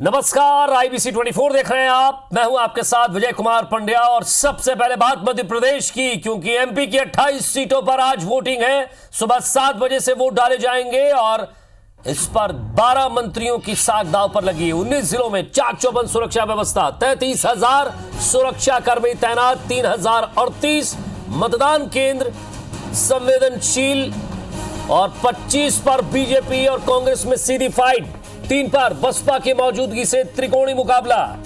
नमस्कार, आईबीसी 24 देख रहे हैं आप। मैं हूं आपके साथ विजय कुमार पंड्या। और सबसे पहले बात मध्य प्रदेश की, क्योंकि एमपी की 28 सीटों पर आज वोटिंग है। सुबह 7 बजे से वोट डाले जाएंगे और इस पर 12 मंत्रियों की साख दांव पर लगी है। 19 जिलों में चाक चौबंद सुरक्षा व्यवस्था, 33,000 सुरक्षा कर्मी तैनात, 3,038 मतदान केंद्र संवेदनशील और 25 पर बीजेपी और कांग्रेस में सीधी फाइट, 3 पर बसपा की मौजूदगी से त्रिकोणीय मुकाबला।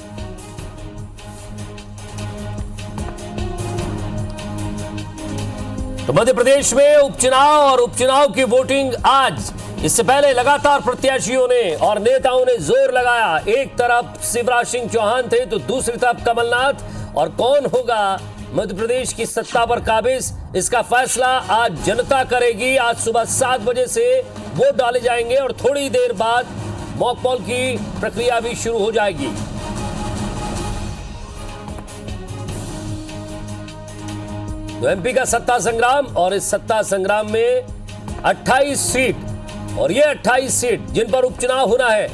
तो मध्य प्रदेश में उपचुनाव और उपचुनाव की वोटिंग आज। इससे पहले लगातार प्रत्याशियों ने और नेताओं ने जोर लगाया। एक तरफ शिवराज सिंह चौहान थे तो दूसरी तरफ कमलनाथ। और कौन होगा मध्य प्रदेश की सत्ता पर काबिज, इसका फैसला आज जनता करेगी। आज सुबह 7 बजे से वोट डाले जाएंगे और थोड़ी देर बाद मॉक पोल की प्रक्रिया भी शुरू हो जाएगी। तो एमपी का सत्ता संग्राम, और इस सत्ता संग्राम में 28 सीट, और ये 28 सीट जिन पर उपचुनाव होना है।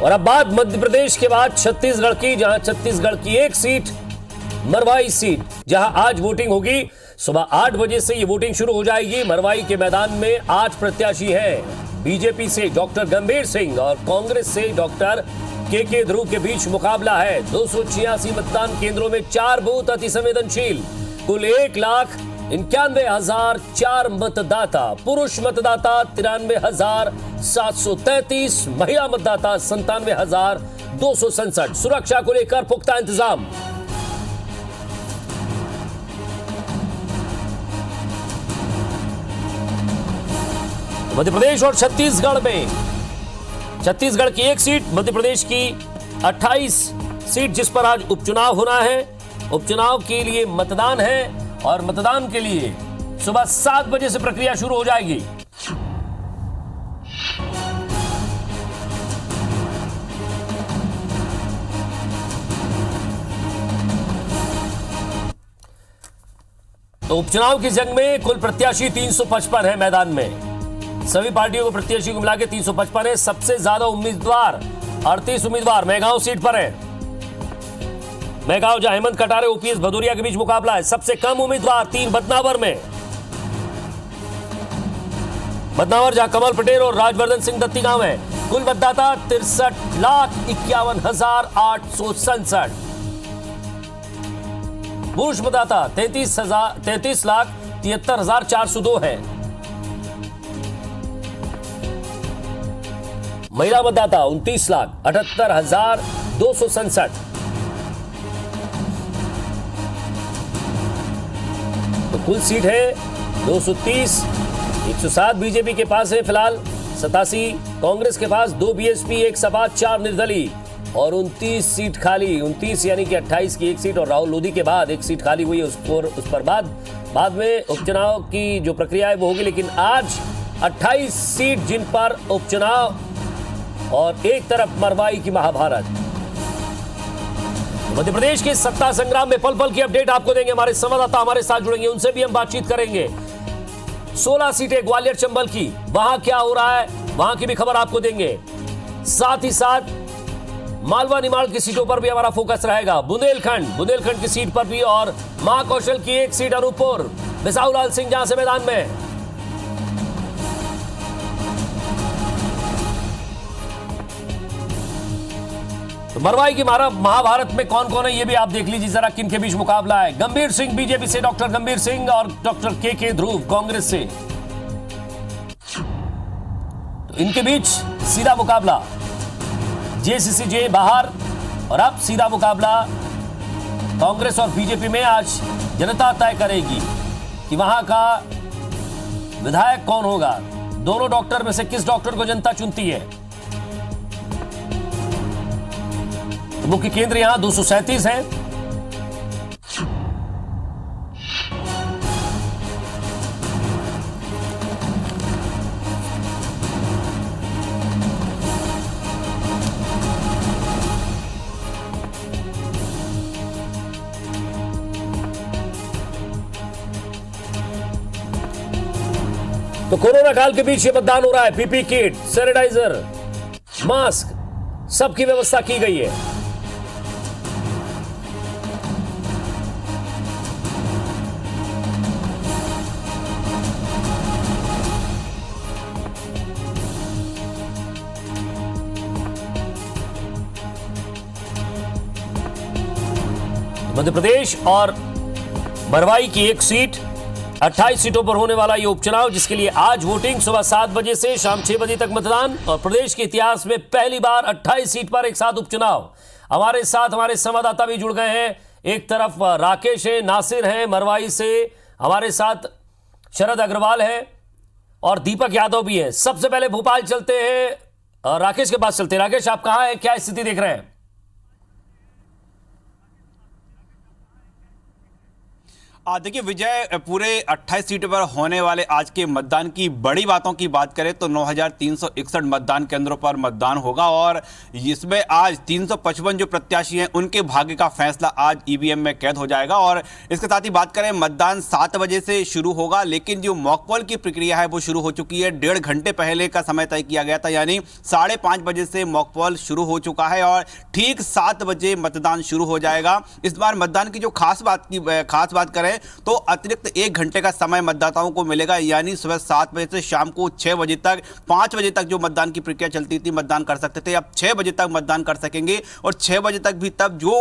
और अब बात मध्य प्रदेश के बाद छत्तीसगढ़ की, जहां छत्तीसगढ़ की एक सीट मरवाई सीट, जहां आज वोटिंग होगी। सुबह 8 बजे से ये वोटिंग शुरू हो जाएगी। मरवाई के मैदान में 8 प्रत्याशी हैं। बीजेपी से डॉक्टर गंभीर सिंह और कांग्रेस से डॉक्टर के ध्रुव के बीच मुकाबला है। 286 मतदान केंद्रों में 4 बूथ अति संवेदनशील। कुल 1,91,004 मतदाता। पुरुष मतदाता 93,733, महिला मतदाता 97,267। सुरक्षा को लेकर पुख्ता इंतजाम। मध्य प्रदेश और छत्तीसगढ़ में, छत्तीसगढ़ की एक सीट, मध्य प्रदेश की 28 सीट जिस पर आज उपचुनाव होना है। उपचुनाव के लिए मतदान है और मतदान के लिए सुबह 7 बजे से प्रक्रिया शुरू हो जाएगी। तो उपचुनाव की जंग में कुल प्रत्याशी 355 है मैदान में। सभी पार्टियों को प्रत्याशी को मिलाकर 355 है। सबसे ज्यादा उम्मीदवार 38 उम्मीदवार मैगांव सीट पर है। मैगांव जहां हेमंत कटारे ओपीएस भदौरिया के बीच मुकाबला है। सबसे कम उम्मीदवार 3 बदनावर में। बदनावर जहां कमल पटेल और राजवर्धन सिंह दत्ती गांव है। कुल मतदाता 63,51,867। पुरुष मतदाता 33,73,73,402 है। महिला मतदाता 29,78,267। तो कुल सीट है 230। 107 बीजेपी के पास है फिलहाल, 87 कांग्रेस के पास, 2 बीएसपी, 1 सपा, 4 निर्दलीय और 29 सीट खाली। 29 यानी कि 28 की एक सीट और राहुल लोधी के बाद एक सीट खाली हुई है। उस पर बाद में उपचुनाव की जो प्रक्रिया है वो होगी। लेकिन आज 28 सीट जिन पर उपचुनाव, और एक तरफ मरवाई की महाभारत। मध्य प्रदेश के सत्ता संग्राम में पल पल की अपडेट आपको देंगे। हमारे संवाददाता हमारे साथ जुड़ेंगे, उनसे भी हम बातचीत करेंगे। 16 सीटें ग्वालियर चंबल की, वहां क्या हो रहा है वहां की भी खबर आपको देंगे। साथ ही साथ मालवा निमाड़ की सीटों पर भी हमारा फोकस रहेगा। बुंदेलखंड की सीट पर भी, और महाकौशल की एक सीट अनूपपुर, बिसाहूलाल सिंह जहां से मैदान में। तो मरवाई की महाभारत में कौन कौन है ये भी आप देख लीजिए जरा, किन के बीच मुकाबला है। गंभीर सिंह बीजेपी से, डॉक्टर गंभीर सिंह और डॉक्टर के ध्रुव कांग्रेस से। तो इनके बीच सीधा मुकाबला। जेसीसीजे बाहर, और अब सीधा मुकाबला कांग्रेस और बीजेपी में। आज जनता तय करेगी कि वहां का विधायक कौन होगा। दोनों डॉक्टर में से किस डॉक्टर को जनता चुनती है। मुख्य केंद्र यहां 237 है। तो कोरोना काल के बीच ये मतदान हो रहा है। पीपी किट, सैनिटाइजर, मास्क, सबकी व्यवस्था की गई है। मध्य प्रदेश और बरवाई की एक सीट, 28 सीटों पर होने वाला ये उपचुनाव, जिसके लिए आज वोटिंग, सुबह 7 बजे से शाम 6 बजे तक मतदान। और प्रदेश के इतिहास में पहली बार 28 सीट पर एक साथ उपचुनाव। हमारे साथ हमारे संवाददाता भी जुड़ गए हैं। एक तरफ राकेश है, नासिर हैं मरवाई से, हमारे साथ शरद अग्रवाल है और दीपक यादव भी है। सबसे पहले भोपाल चलते हैं, राकेश के पास चलते हैं। राकेश, आप कहां हैं, क्या स्थिति देख रहे हैं? देखिए विजय, पूरे 28 सीटों पर होने वाले आज के मतदान की बड़ी बातों की बात करें तो 9,361 मतदान केंद्रों पर मतदान होगा और इसमें आज 355 जो प्रत्याशी हैं उनके भाग्य का फैसला आज ईवीएम में कैद हो जाएगा। और इसके साथ ही बात करें, मतदान 7 बजे से शुरू होगा, लेकिन जो मॉकपोल की प्रक्रिया है वो शुरू हो चुकी है। 1.5 घंटे पहले का समय तय किया गया था, यानी 5:30 बजे से मॉकपोल शुरू हो चुका है और ठीक 7 बजे मतदान शुरू हो जाएगा। इस बार मतदान की जो खास बात करें तो अतिरिक्त 1 घंटे का समय मतदाताओं को मिलेगा, यानी सुबह 7 बजे से शाम को 6 बजे तक, 5 बजे तक जो मतदान की प्रक्रिया चलती थी, मतदान कर सकते थे, अब 6 बजे तक मतदान कर सकेंगे। और 6 बजे तक भी तब जो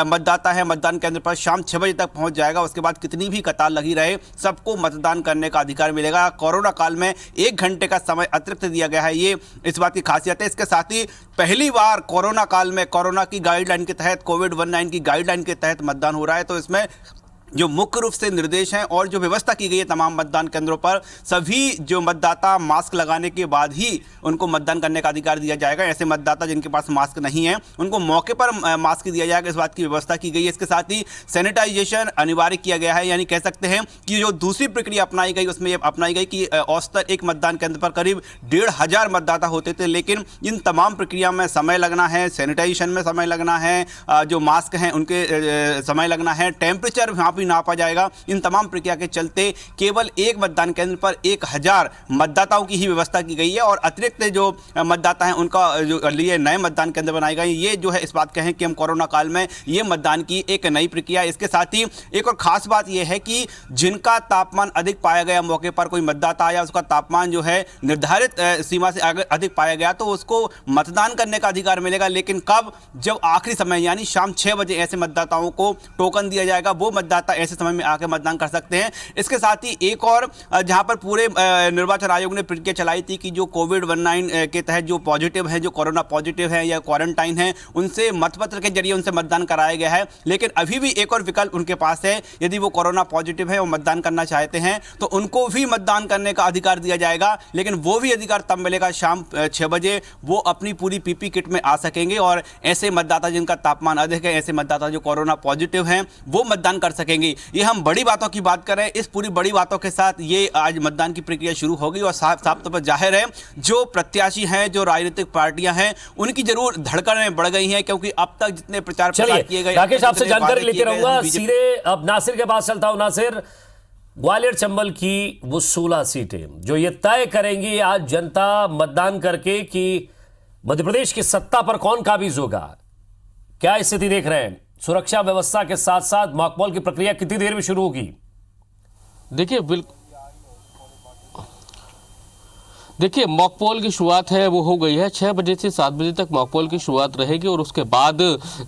मतदाता है मतदान केंद्र पर शाम 6 बजे तक पहुंच जाएगा। उसके बाद कितनी भी कतार लगी रहे, सबको मतदान करने का अधिकार मिलेगा। कोरोना काल में 1 घंटे का समय अतिरिक्त दिया गया है, ये इस बात की खासियत है। इसके साथ ही पहली बार कोरोना काल में कोरोना की गाइडलाइन के तहत, कोविड-19 की गाइडलाइन के तहत मतदान हो रहा है। तो इसमें जो मुख्य रूप से निर्देश हैं और जो व्यवस्था की गई है तमाम मतदान केंद्रों पर, सभी जो मतदाता मास्क लगाने के बाद ही उनको मतदान करने का अधिकार दिया जाएगा। ऐसे मतदाता जिनके पास मास्क नहीं है उनको मौके पर मास्क दिया जाएगा, इस बात की व्यवस्था की गई है। इसके साथ ही सैनिटाइजेशन अनिवार्य किया गया है, यानी कह सकते हैं कि जो दूसरी प्रक्रिया अपनाई गई उसमें यह अपनाई गई कि औसतन एक मतदान केंद्र पर करीब 1,500 मतदाता होते थे, लेकिन इन तमाम प्रक्रिया में समय लगना है, सैनिटाइजेशन में समय लगना है, जो मास्क हैं उनके समय लगना है, टेम्परेचर वहाँ पर नापा जाएगा। इन तमाम प्रक्रिया के चलते केवल एक मतदान केंद्र पर 1,000 मतदाताओं की ही व्यवस्था की गई है और अतिरिक्त जो मतदाता हैं उनका जो लिए नए मतदान केंद्र बनाए गए। ये जो है इस बात कहें कि हम कोरोना काल में ये मतदान की एक नई प्रक्रिया। इसके साथ ही एक और खास बात यह है कि जिनका तापमान अधिक पाया गया, मौके पर कोई मतदाता आया, उसका तापमान जो है निर्धारित सीमा से अधिक पाया गया, तो उसको मतदान करने का अधिकार मिलेगा। लेकिन कब? जब आखिरी समय यानी शाम 6 बजे ऐसे मतदाताओं को टोकन दिया जाएगा, वो मतदाता ऐसे समय में आके मतदान कर सकते हैं। इसके साथ ही एक और जहां पर पूरे निर्वाचन आयोग ने प्रक्रिया चलाई थी कि जो कोविड-19 के तहत जो पॉजिटिव है, जो कोरोना पॉजिटिव है या क्वारंटाइन है, उनसे मतपत्र के जरिए उनसे मतदान कराया गया है। लेकिन अभी भी एक और विकल्प उनके पास है, यदि वो कोरोना पॉजिटिव है और मतदान करना चाहते हैं तो उनको भी मतदान करने का अधिकार दिया जाएगा। लेकिन वो भी अधिकार तब मिलेगा शाम 6 बजे, वो अपनी पूरी पीपी किट में आ सकेंगे और ऐसे मतदाता जिनका तापमान अधिक है, ऐसे मतदाता जो कोरोना पॉजिटिव हैं, वो मतदान कर सकेंगे। ये हम बड़ी बातों की बात करें, इस पूरी बड़ी बातों के साथ ये आज मतदान की प्रक्रिया शुरू हो गई और साफ तौर पर जाहिर है जो प्रत्याशी हैं, जो राजनीतिक पार्टियां हैं, उनकी जरूर धड़कनें बढ़ गई हैं, क्योंकि अब तक जितने प्रचार प्रसार किए गए। राकेश, आपसे जानकारी लेते रहूंगा, सीधे अब नासिर के पास चलता हूं। नासिर, ग्वालियर चंबल की वो 16 सीटें जो ये तय करेंगी आज जनता मतदान करके कि मध्य प्रदेश की सत्ता पर कौन काबिज होगा, क्या स्थिति देख रहे हैं? सुरक्षा व्यवस्था के साथ साथ मॉकपोल की प्रक्रिया कितनी देर में शुरू होगी? देखिए मॉकपोल की शुरुआत है वो हो गई है। 6 बजे से 7 बजे तक मॉकपोल की शुरुआत रहेगी और उसके बाद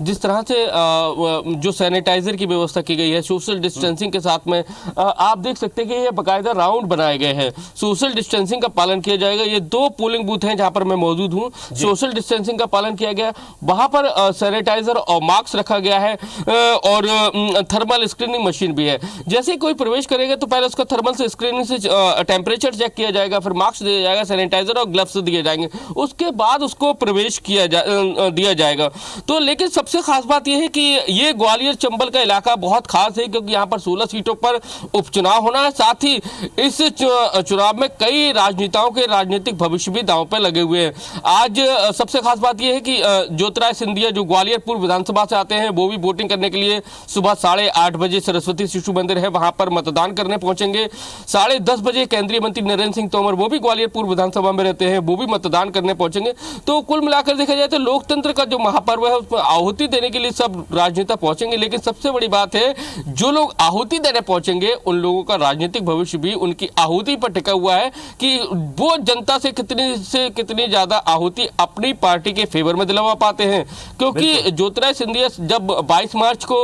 जिस तरह से जो सैनिटाइजर की व्यवस्था की गई है, सोशल डिस्टेंसिंग के साथ में आप देख सकते हैं कि ये बाकायदा राउंड बनाए गए हैं, सोशल डिस्टेंसिंग का पालन किया जाएगा। ये 2 पोलिंग बूथ हैं जहां पर मैं मौजूद हूं, सोशल डिस्टेंसिंग का पालन किया गया, वहां पर सैनिटाइजर और मास्क रखा गया है और थर्मल स्क्रीनिंग मशीन भी है। जैसे ही कोई प्रवेश करेगा तो पहले उसका थर्मल से स्क्रीनिंग से टेम्परेचर चेक किया जाएगा, फिर मास्क दिया जाएगा, जाएगा, सैनिटाइजर और ग्लव्स दिए जाएंगे, उसके बाद उसको प्रवेश दिया जाएगा। तो लेकिन सबसे खास बात यह है कि ये ग्वालियर चंबल का इलाका बहुत खास है, क्योंकि यहाँ पर 16 सीटों पर उपचुनाव होना है। साथ ही इस चुनाव में कई राजनेताओं के राजनीतिक भविष्य भी दांव पे लगे हुए हैं। आज सबसे खास बात यह है कि ज्योतिराय सिंधिया जो ग्वालियर पूर्व विधानसभा से आते हैं, वो भी वोटिंग करने के लिए सुबह 8:30 बजे सरस्वती शिशु मंदिर है वहां पर मतदान करने पहुंचेंगे। 10:30 बजे केंद्रीय मंत्री नरेंद्र सिंह तोमर, वो भी ग्वालियर पूर्व विधानसभा में रहते हैं, वो भी मतदान करने पहुंचेंगे। तो कुल मिलाकर देखा जाए तो लोकतंत्र का जो महापर्व है उसमें आहुति देने के लिए सब राजनेता पहुंचेंगे। लेकिन सबसे बड़ी बात है, जो लोग आहुति देने पहुंचेंगे उन लोगों का राजनीतिक भविष्य भी उनकी आहुति पर टिका हुआ है कि वो जनता से कितनी ज्यादा आहुति अपनी पार्टी के फेवर में दिलवा पाते हैं। क्योंकि ज्योतिराय सिंधिया जब 22 मार्च को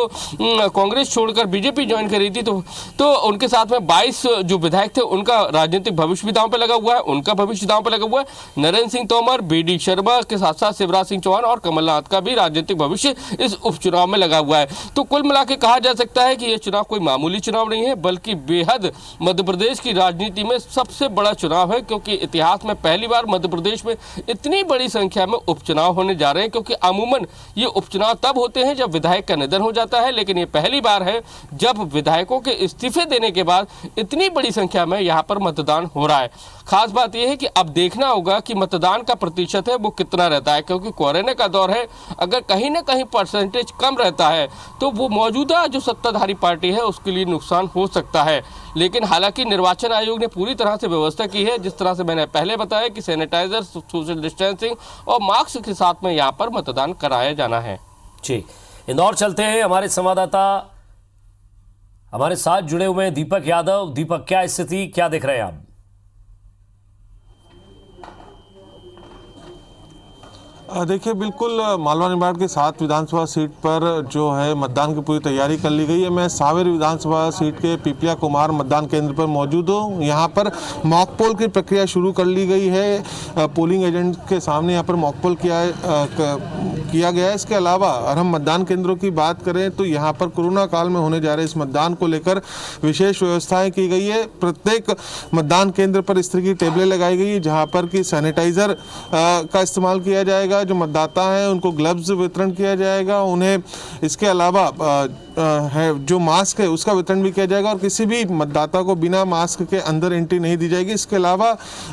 कांग्रेस छोड़कर बीजेपी ज्वाइन करी थी तो उनके साथ में 22 जो विधायक थे उनका राजनीतिक भविष्य भी दांव पे लगा हुआ है, उनका भविष्य दांव पे लगा हुआ है। नरेंद्र सिंह तोमर, बीडी शर्मा के साथ साथ शिवराज सिंह चौहान और कमलनाथ का भी राजनीतिक भविष्य इस उपचुनाव में लगा हुआ है। तो कुल मिला के कहा जा सकता है कि यह चुनाव कोई मामूली चुनाव नहीं है, बल्कि बेहद मध्य प्रदेश की राजनीति में सबसे बड़ा चुनाव है। क्योंकि इतिहास में पहली बार मध्य प्रदेश में इतनी बड़ी संख्या में उपचुनाव होने जा रहे हैं। क्योंकि अमूमन ये उपचुनाव तब होते हैं जब विधायक का निधन हो जाता है, लेकिन ये पहली बार है जब विधायकों के इस्तीफे देने के बाद इतनी बड़ी संख्या में यहाँ पर मतदान हो रहा है। खास बात यह है कि अब देखना होगा कि मतदान का प्रतिशत है वो कितना रहता है, क्योंकि कोरोना का दौर है। अगर कहीं ना कहीं परसेंटेज कम रहता है तो वो मौजूदा जो सत्ताधारी पार्टी है उसके लिए नुकसान हो सकता है। लेकिन हालांकि निर्वाचन आयोग ने पूरी तरह से व्यवस्था की है, जिस तरह से मैंने पहले बताया कि सैनिटाइजर, सोशल डिस्टेंसिंग और मास्क के साथ में यहाँ पर मतदान कराया जाना है। जी, इंदौर चलते हैं। हमारे संवाददाता हमारे साथ जुड़े हुए हैं दीपक यादव। दीपक, क्या स्थिति, क्या देख रहे हैं आप? देखिए, बिल्कुल मालवा निमाड़ के 7 विधानसभा सीट पर जो है मतदान की पूरी तैयारी कर ली गई है। मैं सावेर विधानसभा सीट के पिपलिया कुमार मतदान केंद्र पर मौजूद हूँ। यहाँ पर मॉक पोल की प्रक्रिया शुरू कर ली गई है। पोलिंग एजेंट के सामने यहाँ पर मॉक पोल किया गया है। इसके अलावा अगर हम मतदान केंद्रों की बात करें तो यहाँ पर कोरोना काल में होने जा रहे इस मतदान को लेकर विशेष व्यवस्थाएं की गई है। प्रत्येक मतदान केंद्र पर इस तरह की टेबलें लगाई गई है जहाँ पर कि सैनिटाइजर का इस्तेमाल किया जाएगा। जो मतदाता हैं उनको ग्लव्स वितरण किया जाएगा। उन्हें इसके अलावा है जो मास्क है उसका वितरण भी किया जाएगा और किसी भी मतदाता को बिना मास्क के अंदर एंट्री नहीं दी जाएगी। इसके अलावा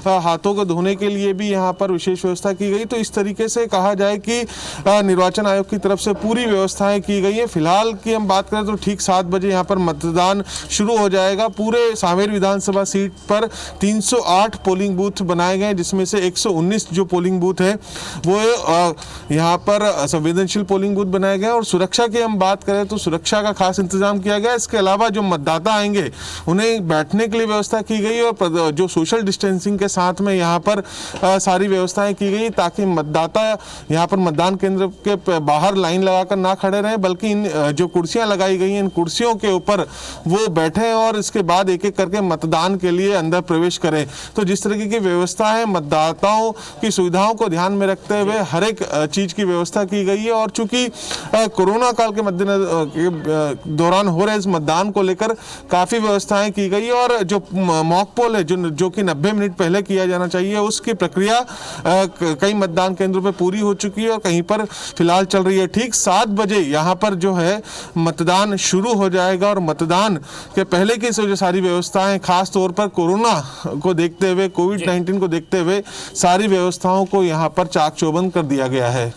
हाथों को धोने के लिए भी यहाँ पर विशेष व्यवस्था की गई। तो इस तरीके से कहा जाए कि निर्वाचन आयोग की तरफ से पूरी व्यवस्थाएं की गई है। फिलहाल की हम बात करें तो ठीक 7 बजे यहाँ पर मतदान शुरू हो जाएगा। पूरे सावेर विधानसभा सीट पर 308 पोलिंग बूथ बनाए गए, जिसमें से 119 जो पोलिंग बूथ है वो यहाँ पर संवेदनशील पोलिंग बूथ बनाए गए। और सुरक्षा की हम बात करें तो सुरक्षा का खास इंतजाम किया गया। इसके अलावा जो मतदाता आएंगे उन्हें बैठने के लिए व्यवस्था की गई और जो सोशल डिस्टेंसिंग के साथ में यहाँ पर सारी व्यवस्थाएं की गई ताकि मतदाता यहाँ पर मतदान केंद्र के बाहर लाइन लगाकर ना खड़े रहें, बल्कि इन जो कुर्सियां लगाई गई हैं इन कुर्सियों के ऊपर वो बैठें और इसके बाद एक एक करके मतदान के लिए अंदर प्रवेश करें। तो जिस तरीके की व्यवस्था है, मतदाताओं की सुविधाओं को ध्यान में रखते हुए हर एक चीज की व्यवस्था की गई है। और चूंकि कोरोना काल के दौरान हो रहे इस मतदान को लेकर काफी व्यवस्थाएं की गई और जो मॉक पोल है जो कि 90 मिनट पहले किया जाना चाहिए उसकी प्रक्रिया कई मतदान केंद्रों पे पूरी हो चुकी है और कहीं पर फिलहाल चल रही है। ठीक 7 बजे यहाँ पर जो है मतदान शुरू हो जाएगा और मतदान के पहले की जो सारी व्यवस्थाएं खास तौर पर कोरोना को देखते हुए, कोविड-19 को देखते हुए सारी व्यवस्थाओं को यहाँ पर चाक चौबंद कर दिया गया है।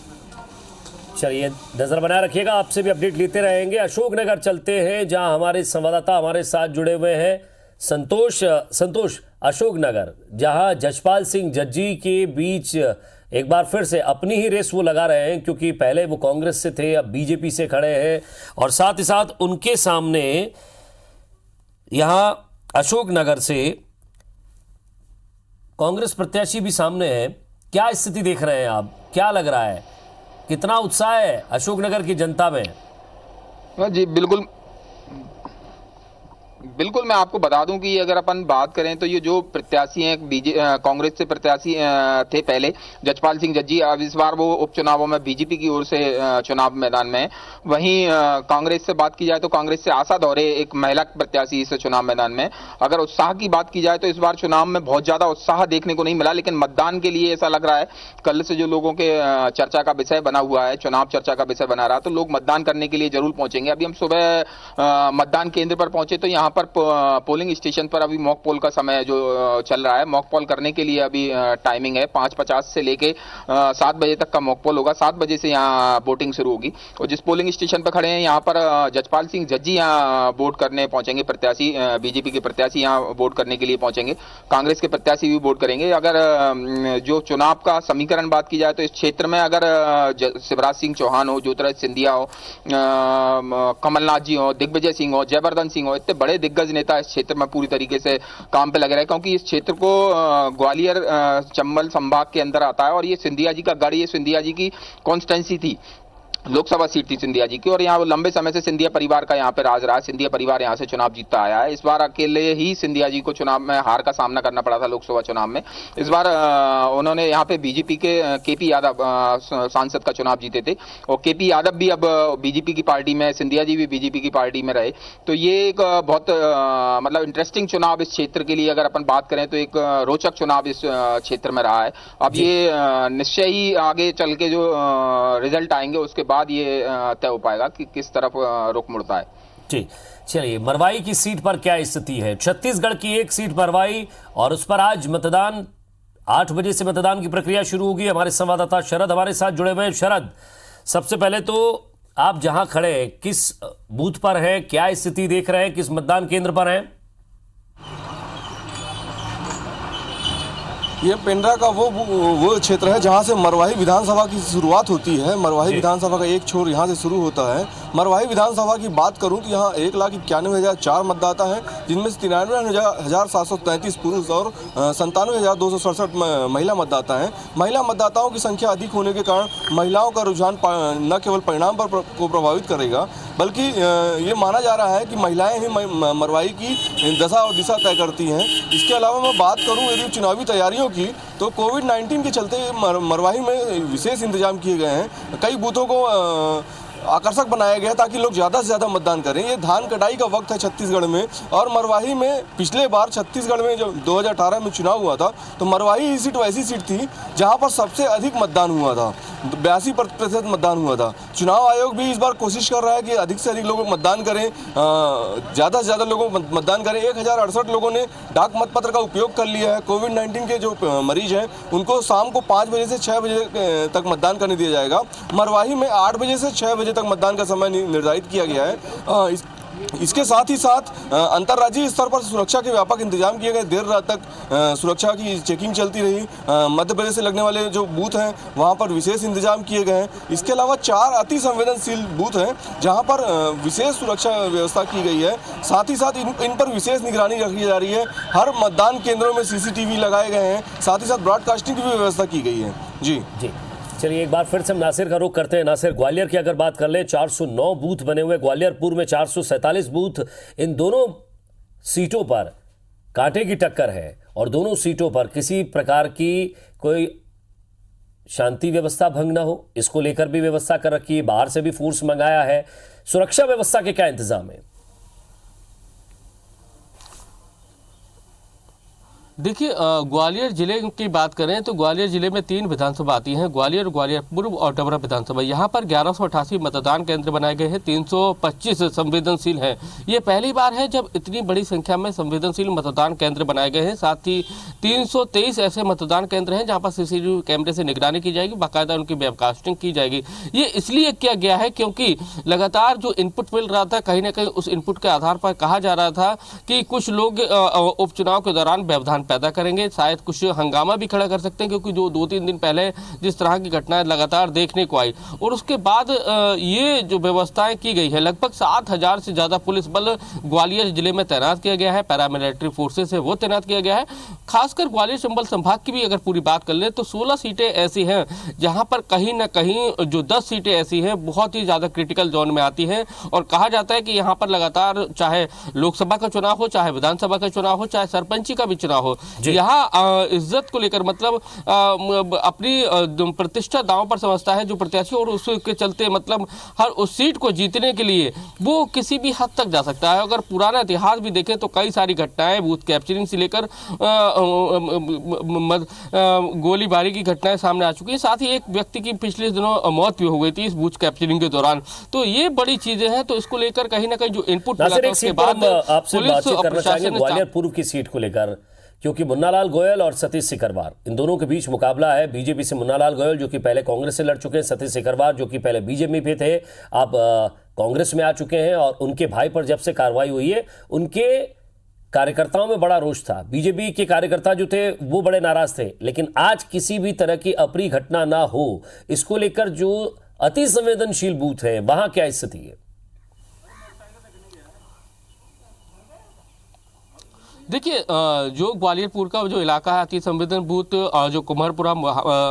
चलिए, नजर बनाए रखिएगा, आपसे भी अपडेट लेते रहेंगे। अशोकनगर चलते हैं जहां हमारे संवाददाता हमारे साथ जुड़े हुए हैं संतोष, अशोकनगर, जहां जसपाल सिंह जज्जी के बीच एक बार फिर से अपनी ही रेस वो लगा रहे हैं, क्योंकि पहले वो कांग्रेस से थे, अब बीजेपी से खड़े हैं और साथ ही साथ उनके सामने यहां अशोकनगर से कांग्रेस प्रत्याशी भी सामने है। क्या स्थिति देख रहे हैं आप, क्या लग रहा है, कितना उत्साह है अशोकनगर की जनता में? हाँ जी, बिल्कुल बिल्कुल, मैं आपको बता दूं कि अगर अपन बात करें तो ये जो प्रत्याशी हैं कांग्रेस से प्रत्याशी थे पहले, जजपाल सिंह जज्जी, अब इस बार वो उपचुनावों में बीजेपी की ओर से चुनाव मैदान में है। वहीं कांग्रेस से बात की जाए तो कांग्रेस से आशा दौरे एक महिला प्रत्याशी इस चुनाव मैदान में। अगर उत्साह की बात की जाए तो इस बार चुनाव में बहुत ज्यादा उत्साह देखने को नहीं मिला, लेकिन मतदान के लिए ऐसा लग रहा है कल से जो लोगों के चर्चा का विषय बना हुआ है, चुनाव चर्चा का विषय बना रहा, तो लोग मतदान करने के लिए जरूर पहुंचेंगे। अभी हम सुबह मतदान केंद्र पर पहुंचे तो यहाँ पर पोलिंग स्टेशन पर अभी मॉक पोल का समय जो चल रहा है, मॉक पोल करने के लिए अभी टाइमिंग है 5:50 से लेके 7 बजे तक का मॉक पोल होगा। 7 बजे से यहाँ वोटिंग शुरू होगी और जिस पोलिंग स्टेशन पर खड़े हैं यहाँ पर जजपाल सिंह जज्जी यहाँ वोट करने पहुंचेंगे, प्रत्याशी बीजेपी के प्रत्याशी यहाँ वोट करने के लिए पहुंचेंगे, कांग्रेस के प्रत्याशी भी वोट करेंगे। अगर जो चुनाव का समीकरण बात की जाए तो इस क्षेत्र में अगर शिवराज सिंह चौहान हो, ज्योतिरादित्य सिंधिया हो, कमलनाथ जी हो, दिग्विजय सिंह हो, जयवर्धन सिंह हो, इतने बड़े दिग्गज नेता इस क्षेत्र में पूरी तरीके से काम पे लगे रहे, क्योंकि इस क्षेत्र को ग्वालियर चंबल संभाग के अंदर आता है और ये सिंधिया जी का गढ़, ये सिंधिया जी की कॉन्स्टिट्यूंसी थी, लोकसभा सीट थी सिंधिया जी की, और यहाँ लंबे समय से सिंधिया परिवार का यहाँ पे राज रहा है। सिंधिया परिवार यहाँ से चुनाव जीतता आया है। इस बार अकेले ही सिंधिया जी को चुनाव में हार का सामना करना पड़ा था लोकसभा चुनाव में। इस बार उन्होंने यहाँ पे बीजेपी के केपी यादव सांसद का चुनाव जीते थे और केपी यादव भी अब बीजेपी की पार्टी में, सिंधिया जी भी बीजेपी की पार्टी में रहे। तो ये एक बहुत मतलब इंटरेस्टिंग चुनाव इस क्षेत्र के लिए अगर अपन बात करें तो एक रोचक चुनाव इस क्षेत्र में रहा है। अब ये निश्चय ही आगे चल के जो रिजल्ट आएंगे उसके बाद ये तय हो पाएगा कि किस तरफ रुख मुड़ता है। जी, चलिए, मरवाई की सीट पर क्या स्थिति है? छत्तीसगढ़ की एक सीट मरवाई और उस पर आज मतदान 8 बजे से मतदान की प्रक्रिया शुरू होगी। हमारे संवाददाता शरद हमारे साथ जुड़े हुए हैं। शरद, सबसे पहले तो आप जहां खड़े हैं किस बूथ पर हैं, क्या स्थिति देख रहे हैं, किस मतदान केंद्र पर हैं? ये पेंड्रा का वो क्षेत्र है जहाँ से मरवाही विधानसभा की शुरुआत होती है। मरवाही विधानसभा का एक छोर यहाँ से शुरू होता है। मरवाही विधानसभा की बात करूँ तो यहाँ 1,91,004 मतदाता हैं, जिनमें से 93,733 पुरुष और 97,267 महिला मतदाता हैं। महिला मतदाताओं की संख्या अधिक होने के कारण महिलाओं का रुझान न केवल परिणाम को प्रभावित करेगा, बल्कि ये माना जा रहा है कि महिलाएं ही मरवाही की दशा और दिशा तय करती हैं। इसके अलावा मैं बात करूं यदि चुनावी तैयारियों की तो कोविड-19 के चलते मरवाही में विशेष इंतजाम किए गए हैं। कई बूथों को आकर्षक बनाया गया ताकि लोग ज़्यादा से ज़्यादा मतदान करें। ये धान कटाई का वक्त है छत्तीसगढ़ में, और मरवाही में पिछले बार छत्तीसगढ़ में जब 2018 में चुनाव हुआ था तो मरवाही ही सीट वैसी सीट थी जहां पर सबसे अधिक मतदान हुआ था, 82% मतदान हुआ था। चुनाव आयोग भी इस बार कोशिश कर रहा है कि अधिक से अधिक लोग मतदान करें, ज़्यादा से ज़्यादा लोग मतदान करें। 1068 लोगों ने डाक मतपत्र का उपयोग कर लिया है। कोविड-19 के जो मरीज हैं उनको शाम को 5 बजे से 6 बजे तक मतदान करने दिया जाएगा। मरवाही में 8 बजे से 6 बजे तक मतदान का समय निर्धारित किया गया है। इसके साथ ही साथ अंतर्राज्यीय स्तर पर सुरक्षा के व्यापक इंतजाम किए गए। देर रात तक सुरक्षा की चेकिंग चलती रही। मध्य प्रदेश से लगने वाले जो बूथ हैं वहां पर विशेष इंतजाम किए गए हैं। इसके अलावा 4 अति संवेदनशील बूथ हैं जहां पर विशेष सुरक्षा व्यवस्था की गई है। साथ ही साथ इन पर विशेष निगरानी रखी जा रही है। हर मतदान केंद्रों में CCTV लगाए गए हैं। साथ ही साथ ब्रॉडकास्टिंग की भी व्यवस्था की गई है। जी। चलिए, एक बार फिर से हम नासिर का रुख करते हैं। नासिर, ग्वालियर की अगर बात कर ले, 409 बूथ बने हुए, ग्वालियर पूर्व में 447 बूथ। इन दोनों सीटों पर कांटे की टक्कर है और दोनों सीटों पर किसी प्रकार की कोई शांति व्यवस्था भंग ना हो, इसको लेकर भी व्यवस्था कर रखी है। बाहर से भी फोर्स मंगाया है। सुरक्षा व्यवस्था के क्या इंतजाम है? देखिए, ग्वालियर जिले की बात करें तो ग्वालियर जिले में 3 विधानसभा आती हैं, ग्वालियर, ग्वालियर पूर्व और डबरा विधानसभा। यहाँ पर 1188 मतदान केंद्र बनाए गए हैं, 325 संवेदनशील हैं। ये पहली बार है जब इतनी बड़ी संख्या में संवेदनशील मतदान केंद्र बनाए गए हैं। साथ ही 323 ऐसे मतदान केंद्र हैं जहाँ पर CCTV कैमरे से निगरानी की जाएगी, बाकायदा उनकी वेबकास्टिंग की जाएगी। ये इसलिए किया गया है क्योंकि लगातार जो इनपुट मिल रहा था, कहीं ना कहीं उस इनपुट के आधार पर कहा जा रहा था कि कुछ लोग उपचुनाव के दौरान व्यवधान पैदा करेंगे, शायद कुछ हंगामा भी खड़ा कर सकते हैं, क्योंकि जो 2-3 दिन पहले जिस तरह की घटनाएं लगातार देखने को आई और उसके बाद ये जो व्यवस्थाएं की गई है, लगभग 7,000 से ज़्यादा पुलिस बल ग्वालियर जिले में तैनात किया गया है, पैरामिलिट्री फोर्सेस है वो तैनात किया गया है। खासकर ग्वालियर चंबल संभाग की भी अगर पूरी बात कर ले तो 16 सीटें ऐसी हैं जहां पर कहीं ना कहीं जो 10 सीटें ऐसी हैं बहुत ही ज़्यादा क्रिटिकल जोन में आती हैं और कहा जाता है कि यहाँ पर लगातार चाहे लोकसभा का चुनाव हो, चाहे विधानसभा का चुनाव हो, चाहे सरपंची का भी चुनाव हो, यहाँ इज्जत को लेकर मतलब अपनी प्रतिष्ठा दांव पर समझता है जो प्रत्याशी और उसके चलते मतलब हर उस सीट को जीतने के लिए वो किसी भी हद तक जा सकता है। अगर पुराना इतिहास भी देखें तो कई सारी घटनाएं बूथ कैप्चरिंग से लेकर गोलीबारी की घटनाएं सामने आ चुकी है। साथ ही एक व्यक्ति की पिछले दिनों मौत भी हो गई थी इस बूथ कैप्चरिंग के दौरान। तो ये बड़ी चीजें हैं, तो इसको लेकर कहीं ना कहीं जो इनपुट मिला था उसके बाद आपसे बातचीत करना चाहेंगे ग्वालियर पूर्व की सीट को लेकर, क्योंकि मुन्नालाल गोयल और सतीश सिकरवार इन दोनों के बीच मुकाबला है। बीजेपी से मुन्नालाल गोयल जो कि पहले कांग्रेस से लड़ चुके हैं, सतीश सिकरवार जो कि पहले बीजेपी पे थे, अब कांग्रेस में आ चुके हैं और उनके भाई पर जब से कार्रवाई हुई है उनके कार्यकर्ताओं में बड़ा रोष था। बीजेपी के कार्यकर्ता जो थे वो बड़े नाराज थे, लेकिन आज किसी भी तरह की अप्रिय घटना ना हो इसको लेकर जो अति संवेदनशील बूथ है वहां क्या स्थिति है? देखिए, जो ग्वालियरपुर का जो इलाका है अति संवेदन बूथ जो कुम्हरपुरा,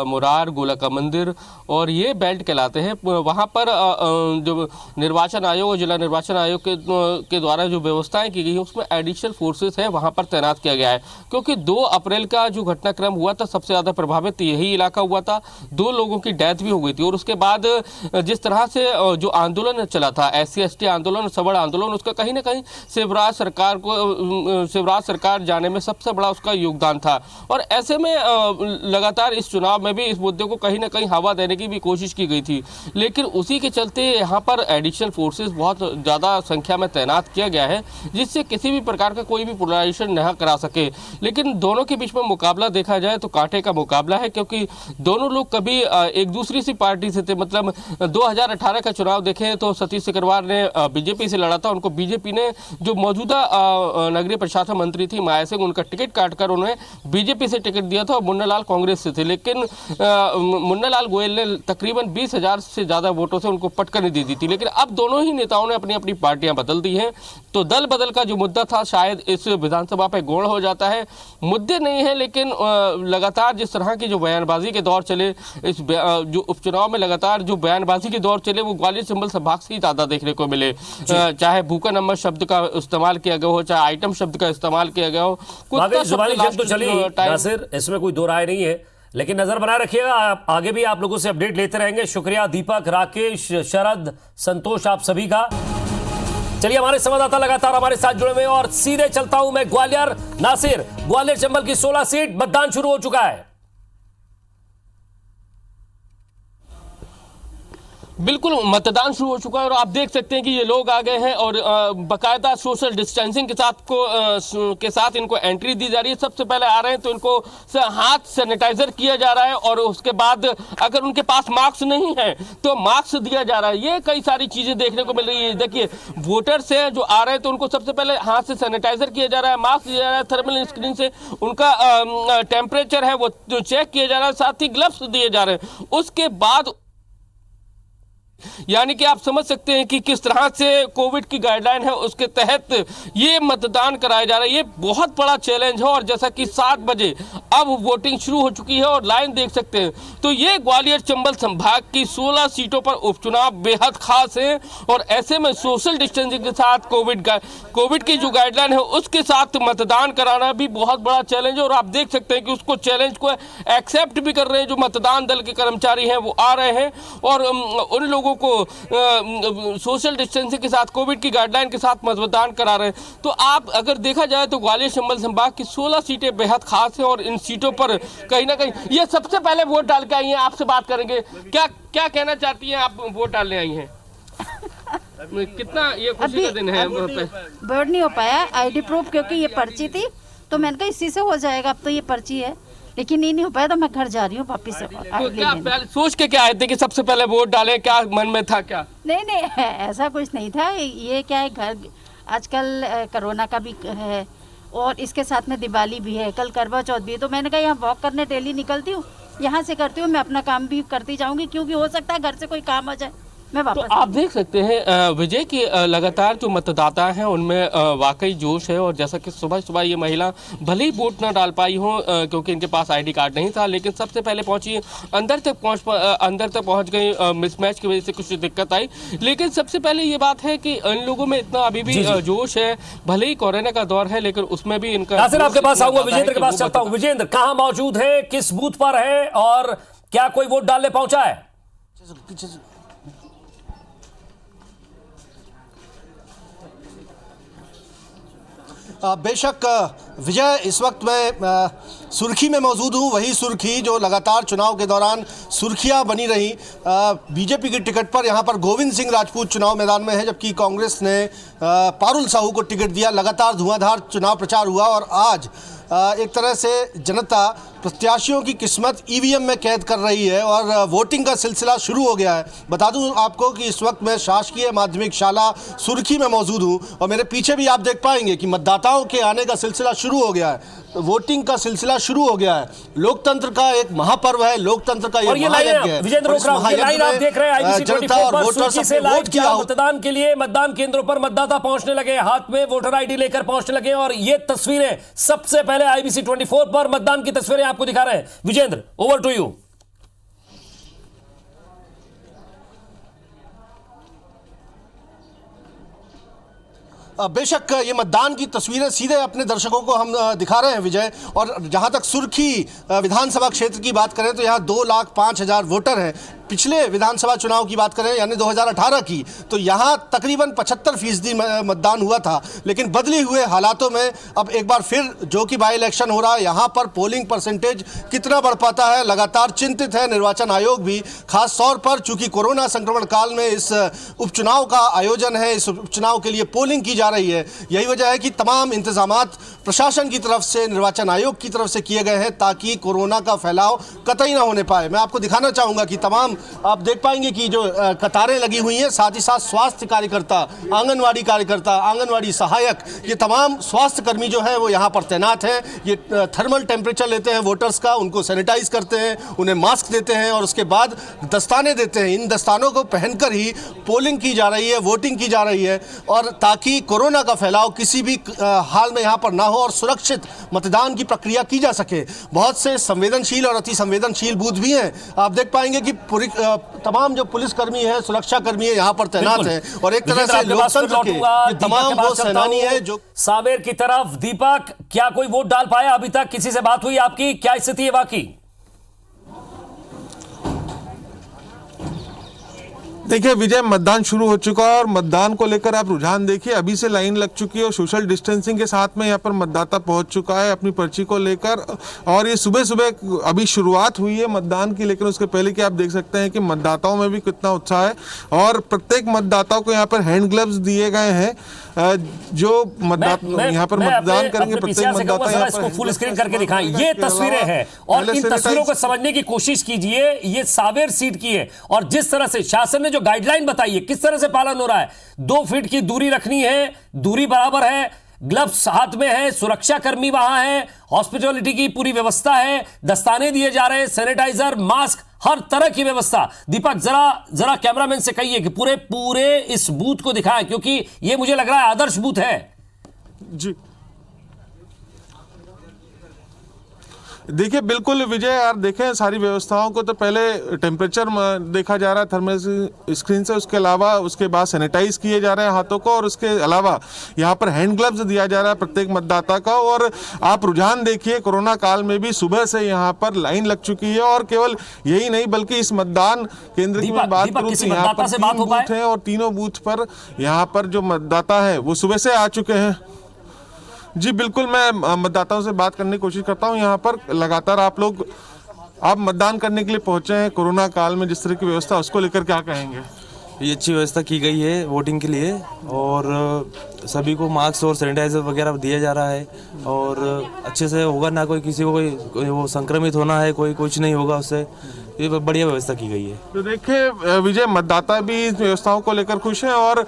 मुरार, गोला का मंदिर और ये बेल्ट कहलाते हैं। वहाँ पर जो निर्वाचन आयोग और जिला निर्वाचन आयोग के द्वारा जो व्यवस्थाएं की गई है उसमें एडिशनल फोर्सेस है वहाँ पर तैनात किया गया है, क्योंकि 2 अप्रैल का जो घटनाक्रम हुआ था सबसे ज़्यादा प्रभावित यही इलाका हुआ था। 2 लोगों की डेथ भी हो गई थी और उसके बाद जिस तरह से जो आंदोलन चला था SC/ST आंदोलन, सबड़ आंदोलन, उसका कहीं ना कहीं शिवराज सरकार जाने में सबसे बड़ा उसका योगदान था। और ऐसे में लगातार इस चुनाव में भी इस मुद्दे को कहीं ना कहीं हवा देने की भी कोशिश की गई थी, लेकिन उसी के चलते यहाँ पर एडिशनल फोर्सेस बहुत ज़्यादा संख्या में तैनात किया गया है, जिससे किसी भी प्रकार का कोई भी पोलराइजेशन न करा सके। लेकिन दोनों के बीच में मुकाबला देखा जाए तो कांटे का मुकाबला है, क्योंकि दोनों लोग कभी एक दूसरी सी पार्टी से थे। मतलब 2018 का चुनाव देखें तो सतीश सिकरवार ने बीजेपी से लड़ा था, उनको बीजेपी ने जो मौजूदा नगरीय प्रशासन मंत्री थी माया सिंह, उनका टिकट काटकर उन्हें बीजेपी से टिकट दिया था और मुन्नालाल कांग्रेस से थे। लेकिन मुन्नालाल गोयल ने तकरीबन 20,000 से ज़्यादा वोटों से उनको पटकनी दे दी थी। लेकिन अब दोनों ही नेताओं ने अपनी अपनी पार्टियां बदल दी हैं, तो दल बदल का जो मुद्दा था शायद इस विधानसभा पे गौण हो जाता है। मुद्दे नहीं है, लेकिन लगातार जिस तरह की जो बयानबाजी के दौर चले, इस जो उपचुनाव में लगातार जो बयानबाजी के दौर चले वो ग्वालियर चंबल संभाग से ही ज़्यादा देखने को मिले। चाहे भूखा नंबर शब्द का इस्तेमाल किया गया हो, चाहे आइटम शब्द का इस्तेमाल किया गया हो, जुबानी जंग तो चली नासिर, इसमें कोई दो राय नहीं है, लेकिन नजर बनाए रखिएगा। आगे भी आप लोगों से अपडेट लेते रहेंगे। शुक्रिया दीपक, राकेश, शरद, संतोष, आप सभी का। चलिए, हमारे संवाददाता लगातार हमारे साथ जुड़े हुए और सीधे चलता हूं मैं ग्वालियर। नासिर, ग्वालियर चंबल की 16 सीट मतदान शुरू हो चुका है। बिल्कुल, मतदान शुरू हो चुका है और आप देख सकते हैं कि ये लोग आ गए हैं और बाकायदा सोशल डिस्टेंसिंग के साथ इनको एंट्री दी जा रही है। सबसे पहले आ रहे हैं तो इनको हाथ सैनिटाइजर किया जा रहा है और उसके बाद अगर उनके पास मास्क नहीं है तो मास्क दिया जा रहा है। ये कई सारी चीज़ें देखने को मिल रही है। देखिए, वोटर्स हैं जो आ रहे हैं तो उनको सबसे पहले हाथ से सैनिटाइजर किया जा रहा है, मास्क दिया जा रहा है, थर्मल स्क्रीन से उनका टेम्परेचर है वो चेक किया जा रहा है, साथ ही ग्लव्स दिए जा रहे हैं। उसके बाद यानी कि आप समझ सकते हैं कि किस तरह से कोविड की गाइडलाइन है उसके तहत ये मतदान कराया जा रहा है। ये बहुत बड़ा चैलेंज है और जैसा कि 7 बजे अब वोटिंग शुरू हो चुकी है और लाइन देख सकते हैं, तो ये ग्वालियर चंबल संभाग की 16 सीटों पर उपचुनाव बेहद खास है और ऐसे में सोशल डिस्टेंसिंग के साथ कोविड की जो गाइडलाइन है उसके साथ मतदान कराना भी बहुत बड़ा चैलेंज है। और आप देख सकते हैं कि उसको चैलेंज को एक्सेप्ट भी कर रहे हैं जो मतदान दल के कर्मचारी हैं, वो आ रहे हैं और उन लोगों को सोशल डिस्टेंसिंग के साथ कोविड की गाइडलाइन के साथ मतदान करा रहे हैं। तो आप अगर देखा जाए तो ग्वालियर चंबल संभाग की 16 सीटें बेहद खास हैं और इन सीटों पर कहीं ना कहीं ये सबसे पहले वोट डाल के आई हैं। आपसे बात करेंगे, क्या कहना चाहती हैं आप? वोट डालने आई हैं, कितना ये खुशी का दिन है? वोट नहीं हो पाया, ID प्रूफ, क्योंकि ये पर्ची थी तो मैंने कहा इसी से हो जाएगा, अब तो ये पर्ची है, लेकिन ये नहीं हो पाया तो मैं घर जा रही हूँ वापिस। तो क्या सोच के क्या आए थे कि सबसे पहले वोट डालें? क्या मन में था? क्या नहीं ऐसा कुछ नहीं था। ये क्या है, घर आजकल कोरोना का भी है और इसके साथ में दिवाली भी है, कल करवा चौथ भी है। तो मैंने कहा यहाँ वॉक करने डेली निकलती हूँ, यहाँ से करती हूँ, मैं अपना काम भी करती जाऊँगी, क्योंकि हो सकता है घर से कोई काम आ जाए, मैं तो वापस आप देख सकते हैं विजय की लगातार जो मतदाता हैं उनमें वाकई जोश है। और जैसा कि सुबह सुबह ये महिला भले ही वोट ना डाल पाई हो क्योंकि इनके पास आईडी कार्ड नहीं था, लेकिन सबसे पहले पहुंची, अंदर तक पहुंच गई। मिसमैच की वजह से कुछ दिक्कत आई, लेकिन सबसे पहले ये बात है कि इन लोगों में इतना अभी भी जोश है। भले ही कोरोना का दौर है, लेकिन उसमें भी इनका। आपके पास आऊंगा, विजेंद्र के पास चलता हूं। विजेंद्र कहां मौजूद है, किस बूथ पर है और क्या कोई वोट डालने पहुंचा है? बेशक विजय, इस वक्त मैं सुर्खी में मौजूद हूँ, वही सुर्खी जो लगातार चुनाव के दौरान सुर्खियाँ बनी रही। बीजेपी की टिकट पर यहाँ पर गोविंद सिंह राजपूत चुनाव मैदान में है, जबकि कांग्रेस ने पारुल साहू को टिकट दिया। लगातार धुआंधार चुनाव प्रचार हुआ और आज एक तरह से जनता प्रत्याशियों की किस्मत ईवीएम में कैद कर रही है और वोटिंग का सिलसिला शुरू हो गया है। बता दूं आपको कि इस वक्त मैं शासकीय माध्यमिक शाला सुर्खी में मौजूद हूं और मेरे पीछे भी आप देख पाएंगे कि मतदाताओं के आने का सिलसिला शुरू हो गया है, वोटिंग का सिलसिला शुरू हो गया है। लोकतंत्र का एक महापर्व है, लोकतंत्र का ये महायज्ञ है। विजेंद्र आप देख रहे हैं जनता और वोटर से वोट किया मतदान के लिए। मतदान केंद्रों पर मतदाता पहुंचने लगे, हाथ में वोटर आईडी लेकर पहुंचने लगे और ये तस्वीरें सबसे पहले IBC 24 पर मतदान की तस्वीरें आपको दिखा रहे हैं। Vijendra, over to you. बेशक ये मतदान की तस्वीरें सीधे अपने दर्शकों को हम दिखा रहे हैं विजय। और जहां तक सुर्खी विधानसभा क्षेत्र की बात करें तो यहां 2,05,000 वोटर हैं। पिछले विधानसभा चुनाव की बात करें यानी 2018 की, तो यहाँ तकरीबन 75% मतदान हुआ था। लेकिन बदले हुए हालातों में अब एक बार फिर जो कि बाई इलेक्शन हो रहा है, यहाँ पर पोलिंग परसेंटेज कितना बढ़ पाता है लगातार चिंतित है निर्वाचन आयोग भी। खास तौर पर चूंकि कोरोना संक्रमण काल में इस उपचुनाव का आयोजन है, इस उपचुनाव के लिए पोलिंग की जा रही है। यही वजह है कि तमाम इंतजामात प्रशासन की तरफ से, निर्वाचन आयोग की तरफ से किए गए हैं ताकि कोरोना का फैलाव कतई ना होने पाए। मैं आपको दिखाना चाहूँगा कि तमाम आप देख पाएंगे कि जो कतारें लगी हुई हैं, साथ ही साथ स्वास्थ्य कार्यकर्ता, आंगनवाड़ी कार्यकर्ता, आंगनवाड़ी सहायक, ये तमाम स्वास्थ्य कर्मी जो है वो यहाँ पर तैनात हैं। ये थर्मल टेम्परेचर लेते हैं वोटर्स का, उनको सैनिटाइज करते हैं, उन्हें मास्क देते हैं और उसके बाद दस्ताने देते हैं। इन दस्तानों को पहनकर ही पोलिंग की जा रही है, वोटिंग की जा रही है, और ताकि कोरोना का फैलाव किसी भी हाल में यहाँ पर ना हो और सुरक्षित मतदान की प्रक्रिया की जा सके। बहुत से संवेदनशील और अति संवेदनशील बूथ भी हैं। आप देख पाएंगे कि तमाम जो पुलिसकर्मी है, सुरक्षाकर्मी है, यहाँ पर तैनात हैं और एक तरह से लोकतंत्र के ये तमाम वो सेनानी है जो। सावेर की तरफ दीपक, क्या कोई वोट डाल पाया अभी तक? किसी से बात हुई आपकी? क्या स्थिति है बाकी? देखिए विजय, मतदान शुरू हो चुका है और मतदान को लेकर आप रुझान देखिए, अभी से लाइन लग चुकी है और सोशल डिस्टेंसिंग के साथ में यहाँ पर मतदाता पहुंच चुका है अपनी पर्ची को लेकर। और ये सुबह सुबह अभी शुरुआत हुई है मतदान की, लेकिन उसके पहले कि आप देख सकते हैं कि मतदाताओं में भी कितना उत्साह है और प्रत्येक मतदाताओं को यहाँ पर हैंड ग्लव्स दिए गए हैं। जो मतदाता यहाँ पर मतदान करेंगे, प्रत्येक मतदाता इसको फुल स्क्रीन करके दिखाएं। ये तस्वीरें हैं और इन तस्वीरों को समझने की कोशिश कीजिए। ये सावेर सीट की है और जिस तरह से शासन ने जो गाइडलाइन बताई है, किस तरह से पालन हो रहा है। 2 फीट की दूरी रखनी है, दूरी बराबर है, ग्लव्स हाथ में है, सुरक्षा कर्मी वहां है, हॉस्पिटलिटी की पूरी व्यवस्था है, दस्ताने दिए जा रहे हैं, सैनिटाइजर, मास्क, हर तरह की व्यवस्था। दीपक जरा कैमरामैन से कहिए कि पूरे इस बूथ को दिखाएं, क्योंकि ये मुझे लग रहा है आदर्श बूथ है। जी देखिए, बिल्कुल विजय, यार देखें सारी व्यवस्थाओं को तो पहले टेम्परेचर देखा जा रहा है थर्मल स्क्रीन से, उसके अलावा उसके बाद सैनिटाइज किए जा रहे हैं हाथों को और उसके अलावा यहाँ पर हैंड ग्लव्स दिया जा रहा है प्रत्येक मतदाता का। और आप रुझान देखिए, कोरोना काल में भी सुबह से यहाँ पर लाइन लग चुकी है और केवल यही नहीं बल्कि इस मतदान केंद्र की मैं बात करूँ तो यहाँ पर 3 बूथ हैं और तीनों बूथ पर यहाँ पर जो मतदाता है वो सुबह से आ चुके हैं। जी बिल्कुल, मैं मतदाताओं से बात करने की कोशिश करता हूं। यहाँ पर लगातार आप मतदान करने के लिए पहुंचे हैं, कोरोना काल में जिस तरह की व्यवस्था उसको लेकर क्या कहेंगे? ये अच्छी व्यवस्था की गई है वोटिंग के लिए और सभी को मास्क और सैनिटाइजर वगैरह दिया जा रहा है और अच्छे से होगा ना, कोई किसी को कोई वो संक्रमित होना है, कोई कुछ नहीं होगा उससे। ये बढ़िया व्यवस्था की गई है। तो देखिए विजय, मतदाता भी इस व्यवस्थाओं को लेकर खुश हैं और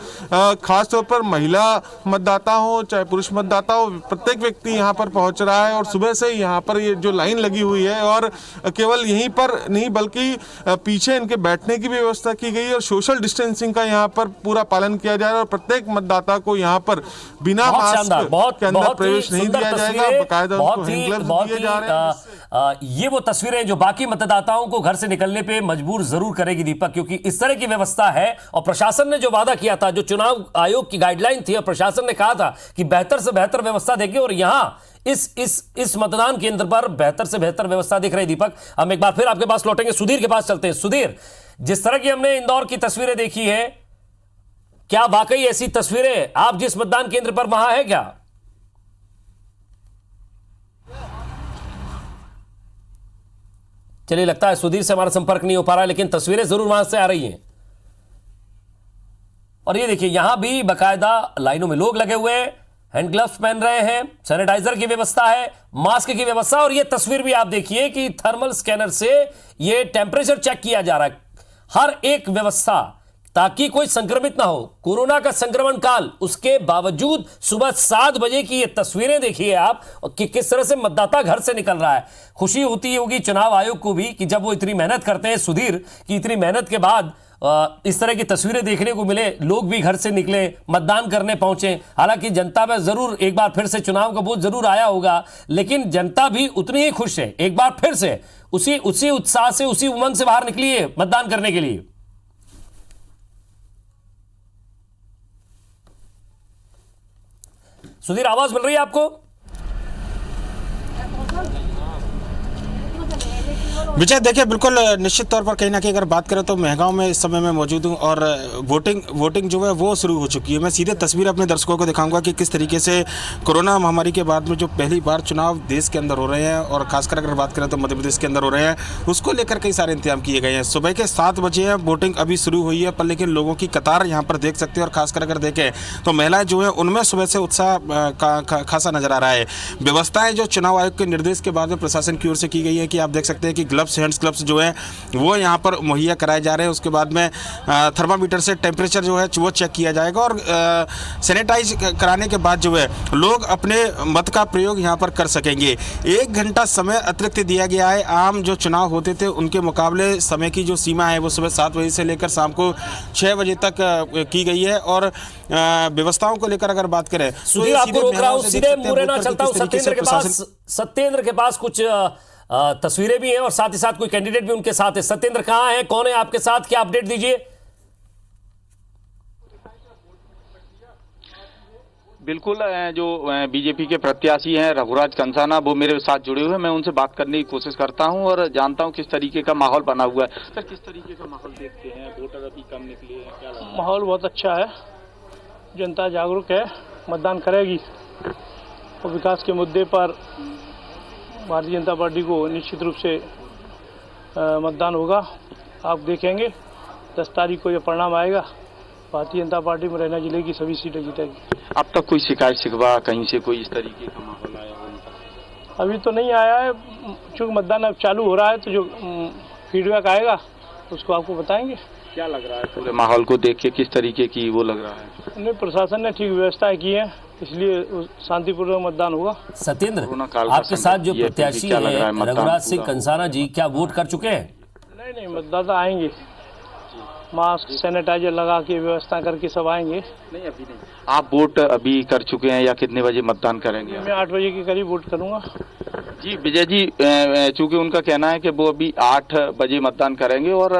खास तौर पर महिला मतदाता हो चाहे पुरुष मतदाता हो, प्रत्येक व्यक्ति यहाँ पर पहुँच रहा है और सुबह से ही यहाँ पर ये जो लाइन लगी हुई है और केवल यहीं पर नहीं बल्कि पीछे इनके बैठने की भी व्यवस्था की गई है और सोशल डिस्टेंसिंग का यहाँ पर पूरा पालन किया जा रहा है और प्रत्येक मतदाता को यहाँ पर बिना मास्क के अंदर प्रवेश नहीं दिया जाएगा, बकायदा उनको हैंड ग्लव्स दिए जा रहे हैं। ये वो तस्वीरें जो बाकी मतदाताओं को घर से निकलने पे मजबूर जरूर करेगी दीपक, क्योंकि इस तरह की व्यवस्था है और प्रशासन ने जो वादा किया था, जो चुनाव आयोग की गाइडलाइन थी और प्रशासन ने कहा था कि बेहतर से बेहतर व्यवस्था देगी और यहां इस मतदान केंद्र पर बेहतर से बेहतर व्यवस्था दिख रही। दीपक, हम एक बार फिर आपके पास लौटेंगे, सुधीर के पास चलते हैं। सुधीर, जिस तरह की हमने इंदौर की तस्वीरें देखी है, क्या वाकई ऐसी तस्वीरें आप जिस मतदान केंद्र पर वहां है क्या? चलिए, लगता है सुधीर से हमारा संपर्क नहीं हो पा रहा है, लेकिन तस्वीरें जरूर वहां से आ रही हैं। और ये देखिए, यहां भी बकायदा लाइनों में लोग लगे हुए हैं, हैंड ग्लव्स पहन रहे हैं, सैनिटाइजर की व्यवस्था है, मास्क की व्यवस्था। और ये तस्वीर भी आप देखिए कि थर्मल स्कैनर से ये टेम्परेचर चेक किया जा रहा है, हर एक व्यवस्था, ताकि कोई संक्रमित ना हो। कोरोना का संक्रमण काल, उसके बावजूद सुबह 7 बजे की ये तस्वीरें देखिए आप कि किस तरह से मतदाता घर से निकल रहा है। खुशी होती होगी चुनाव आयोग को भी कि जब वो इतनी मेहनत करते हैं सुधीर, कि इतनी मेहनत के बाद इस तरह की तस्वीरें देखने को मिले, लोग भी घर से निकले, मतदान करने पहुंचे। हालांकि जनता में जरूर एक बार फिर से चुनाव का बोझ जरूर आया होगा, लेकिन जनता भी उतनी ही खुश है। एक बार फिर से उसी उत्साह से, उसी उमंग से बाहर निकली है मतदान करने के लिए। सुधीर, आवाज मिल रही है आपको? विजय, देखिए बिल्कुल निश्चित तौर पर कहीं ना कहीं अगर बात करें तो महगांव में इस समय मैं मौजूद हूं और वोटिंग जो है वो शुरू हो चुकी है। मैं सीधे तस्वीर अपने दर्शकों को दिखाऊंगा कि किस तरीके से कोरोना महामारी के बाद में जो पहली बार चुनाव देश के अंदर हो रहे हैं और खासकर अगर बात करें तो मध्य प्रदेश के अंदर हो रहे हैं, उसको लेकर कई सारे इंतजाम किए गए हैं। सुबह के 7 बजे है, वोटिंग अभी शुरू हुई है, पर लेकिन लोगों की कतार यहाँ पर देख सकते हैं और खासकर अगर देखें तो महिलाएं जो है उनमें सुबह से उत्साह खासा नजर आ रहा है। व्यवस्थाएं जो चुनाव आयोग के निर्देश के बाद में प्रशासन की ओर से की गई है कि आप देख सकते हैं कि ग्लव्स, हैंड्स ग्लव्स जो है वो यहाँ पर मुहैया कराए जा रहे हैं। उसके बाद में थर्मामीटर से टेम्परेचर जो है वो चेक किया जाएगा और सैनिटाइज कराने के बाद जो है लोग अपने मत का प्रयोग यहाँ पर कर सकेंगे। 1 घंटा समय अतिरिक्त दिया गया है। आम जो चुनाव होते थे उनके मुकाबले समय की जो सीमा है वो सुबह 7 बजे से लेकर शाम को 6 बजे तक की गई है। और व्यवस्थाओं को लेकर अगर बात करें, सुधीर, आपको रोक रहा हूं, सीधे मुरैना चलता हूं सत्येंद्र के पास कुछ तस्वीरें भी हैं और साथ ही साथ कोई कैंडिडेट भी उनके साथ है। सत्येंद्र कहां है, कौन है आपके साथ, क्या अपडेट दीजिए? बिल्कुल, जो बीजेपी के प्रत्याशी हैं रघुराज कंसाना, वो मेरे साथ जुड़े हुए हैं। मैं उनसे बात करने की कोशिश करता हूं और जानता हूं किस तरीके का माहौल बना हुआ है। सर, किस तरीके का माहौल देखते हैं? वोटर अभी कम निकले हैं, क्या लगता है? माहौल बहुत अच्छा है, जनता जागरूक है, मतदान करेगी और विकास के मुद्दे पर भारतीय जनता पार्टी को निश्चित रूप से मतदान होगा। आप देखेंगे 10 तारीख को यह परिणाम आएगा, भारतीय जनता पार्टी मुरैना जिले की सभी सीटें जीतेगी। अब तक कोई शिकायत शिकवा कहीं से कोई इस तरीके का माहौल आया हो? अभी तो नहीं आया है, चूँकि मतदान अब चालू हो रहा है तो जो फीडबैक आएगा उसको आपको बताएंगे। क्या लग रहा है पूरे माहौल को देख के, किस तरीके की वो लग रहा है? नहीं, प्रशासन ने ठीक व्यवस्थाएं की है, इसलिए शांतिपूर्वक मतदान होगा। सत्येंद्र, आपके साथ जो प्रत्याशी है रघुराज सिंह कंसाना जी, क्या वोट कर चुके हैं? नहीं, मतदाता आएंगे, मास्क सैनिटाइजर लगा के व्यवस्था करके सब आएंगे। नहीं, अभी नहीं। आप वोट अभी कर चुके हैं या कितने बजे मतदान करेंगे? मैं 8 बजे के करीब वोट करूंगा। जी विजय जी, चूंकि उनका कहना है कि वो अभी 8 बजे मतदान करेंगे और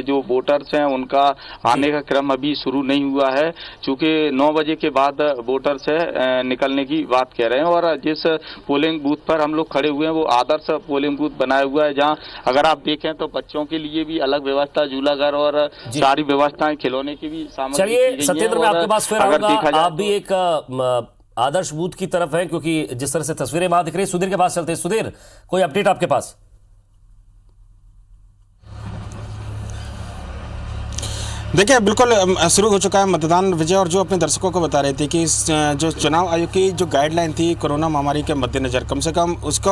जो वोटर्स हैं उनका आने का क्रम अभी शुरू नहीं हुआ है, चूंकि 9 बजे के बाद वोटर्स है निकलने की बात कह रहे हैं। और जिस पोलिंग बूथ पर हम लोग खड़े हुए हैं वो आदर्श पोलिंग बूथ बनाया हुआ है, जहां अगर आप देखें तो बच्चों के लिए भी अलग व्यवस्था, झूला घर और सारी व्यवस्थाएं, खिलौने की भी सामग्री। चलिए सत्येंद्र, मैं आपके पास फिर आऊंगा। आप भी एक आदर्श बूथ की तरफ है, क्योंकि जिस तरह से तस्वीरें वहां दिख रही है। सुधीर के पास चलते हैं। सुधीर, कोई अपडेट आपके पास? देखिए बिल्कुल शुरू हो चुका है मतदान विजय। और जो अपने दर्शकों को बता रहे थे कि जो चुनाव आयोग की जो गाइडलाइन थी कोरोना महामारी के मद्देनज़र, कम से कम उसको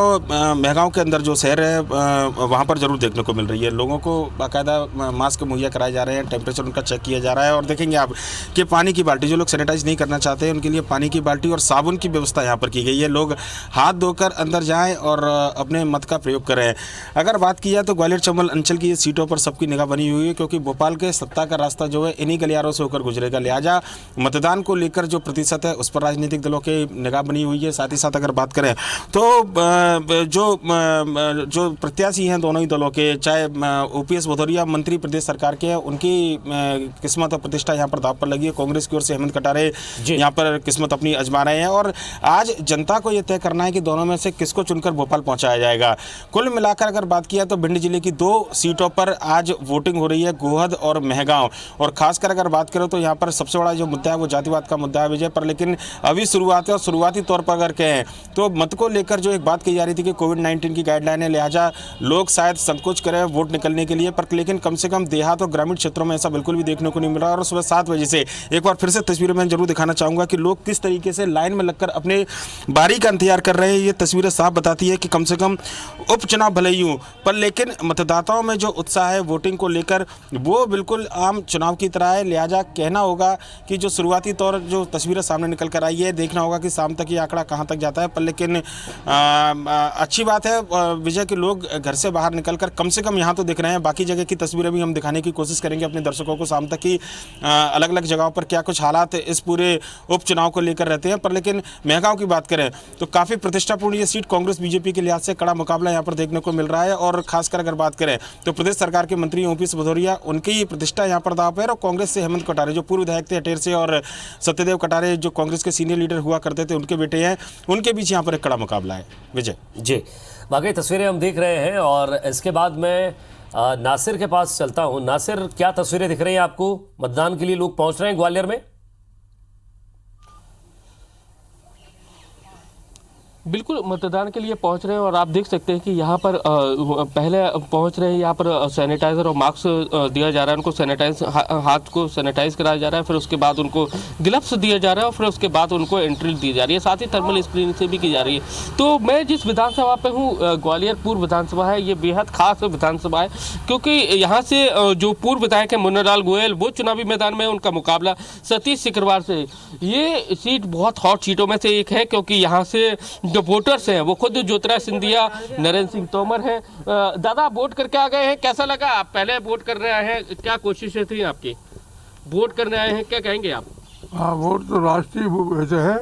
महगांव के अंदर जो शहर है वहाँ पर जरूर देखने को मिल रही है। लोगों को बाकायदा मास्क मुहैया कराए जा रहे हैं, टेम्परेचर उनका चेक किया जा रहा है। और देखेंगे आप कि पानी की बाल्टी, जो लोग सैनिटाइज नहीं करना चाहते हैं उनके लिए पानी की बाल्टी और साबुन की व्यवस्था यहाँ पर की गई है। लोग हाथ धोकर अंदर जाएँ और अपने मत का प्रयोग करें। अगर बात की जाए तो ग्वालियर चंबल अंचल की सीटों पर सबकी निगाह बनी हुई है, क्योंकि भोपाल के सत्ता का रास्ता जो है इन्हीं गलियारों से होकर गुजरेगा। लिहाजा मतदान को लेकर जो प्रतिशत है उस पर राजनीतिक दलों की निगाह बनी हुई है। साथ ही साथ अगर बात करें तो जो प्रत्याशी हैं दोनों ही दलों के, चाहे ओपीएस भदौरिया मंत्री प्रदेश सरकार के हैं, उनकी किस्मत और प्रतिष्ठा यहाँ पर दांव पर लगी है। कांग्रेस की ओर से हेमंत कटारे यहाँ पर किस्मत अपनी आजमा रहे हैं और आज जनता को यह तय करना है कि दोनों में से किसको चुनकर भोपाल पहुंचाया जाएगा। कुल मिलाकर अगर बात किया तो भिंड जिले की 2 सीटों पर आज वोटिंग हो रही है, गोहद और महगांव। और खासकर अगर बात करें तो यहाँ पर सबसे बड़ा जो मुद्दा है वो जातिवाद का मुद्दा है विजय पर। लेकिन अभी शुरुआत है और शुरुआती तौर पर अगर कहें तो मत को लेकर जो एक बात कही जा रही थी कि कोविड-19 की गाइडलाइन है, लिहाजा लोग शायद संकोच करें वोट निकलने के लिए, पर लेकिन कम से कम देहात और ग्रामीण क्षेत्रों में ऐसा बिल्कुल भी देखने को नहीं मिल रहा। और सुबह 7 बजे से एक बार फिर से तस्वीरें मैं जरूर दिखाना चाहूँगा कि लोग किस तरीके से लाइन में लगकर अपने बारी का इंतजार कर रहे हैं। ये तस्वीरें साफ बताती है कि कम से कम उपचुनाव भले ही हो, पर लेकिन मतदाताओं में जो उत्साह है वोटिंग को लेकर वो बिल्कुल आम चुनाव की तरह है। लिहाजा कहना होगा कि जो शुरुआती तौर जो तस्वीरें सामने निकल कर आई है, देखना होगा कि शाम तक ये आंकड़ा कहां तक जाता है। पर लेकिन अच्छी बात है विजय के लोग घर से बाहर निकलकर कम से कम यहां तो दिख रहे हैं। बाकी जगह की तस्वीरें भी हम दिखाने की कोशिश करेंगे अपने दर्शकों को शाम तक की अलग अलग जगहों पर क्या कुछ हालात इस पूरे उपचुनाव को लेकर रहते हैं। पर लेकिन महगांव की बात करें तो काफ़ी प्रतिष्ठापूर्ण ये सीट कांग्रेस बीजेपी के लिहाज से कड़ा मुकाबला यहाँ पर देखने को मिल रहा है। और खासकर अगर बात करें तो प्रदेश सरकार के मंत्री ओपीएस भदौरिया, उनकी प्रतिष्ठा यहाँ पर दांव पर। और कांग्रेस से हेमंत कटारे जो पूर्व विधायक थे अटेर से, और सत्यदेव कटारे जो कांग्रेस के सीनियर लीडर हुआ करते थे, उनके बेटे हैं, उनके बीच यहाँ पर एक कड़ा मुकाबला है विजय जी। बाकी तस्वीरें हम देख रहे हैं और इसके बाद मैं नासिर के पास चलता हूं। नासिर, क्या तस्वीरें दिख रही हैं आपको? मतदान के लिए लोग पहुंच रहे हैं ग्वालियर में? बिल्कुल मतदान के लिए पहुंच रहे हैं और आप देख सकते हैं कि यहाँ पर पहले पहुंच रहे हैं, यहाँ पर सैनिटाइजर और मास्क दिया जा रहा है उनको, सैनिटाइज हाथ को सैनिटाइज कराया जा रहा है, फिर उसके बाद उनको ग्लव्स दिया जा रहा है और फिर उसके बाद उनको एंट्री दी जा रही है, साथ ही थर्मल स्क्रीनिंग से भी की जा रही है। तो मैं जिस विधानसभा पे हूँ, ग्वालियर पूर्व विधानसभा है, ये बेहद खास विधानसभा है क्योंकि यहाँ से जो पूर्व विधायक है मुन्नालाल गोयल, वो चुनावी मैदान में उनका मुकाबला सतीश सिकरवार से। ये सीट बहुत हॉट सीटों में से एक है क्योंकि यहाँ से जो वोटर्स हैं वो खुद ज्योतिराज सिंधिया, नरेंद्र सिंह तोमर हैं। दादा, वोट करके आ गए हैं, कैसा लगा? आप पहले वोट करने आए हैं, क्या कोशिशें थी आपकी? वोट करने आए हैं, क्या कहेंगे आप? हाँ, वोट तो राष्ट्रीय वैसे है,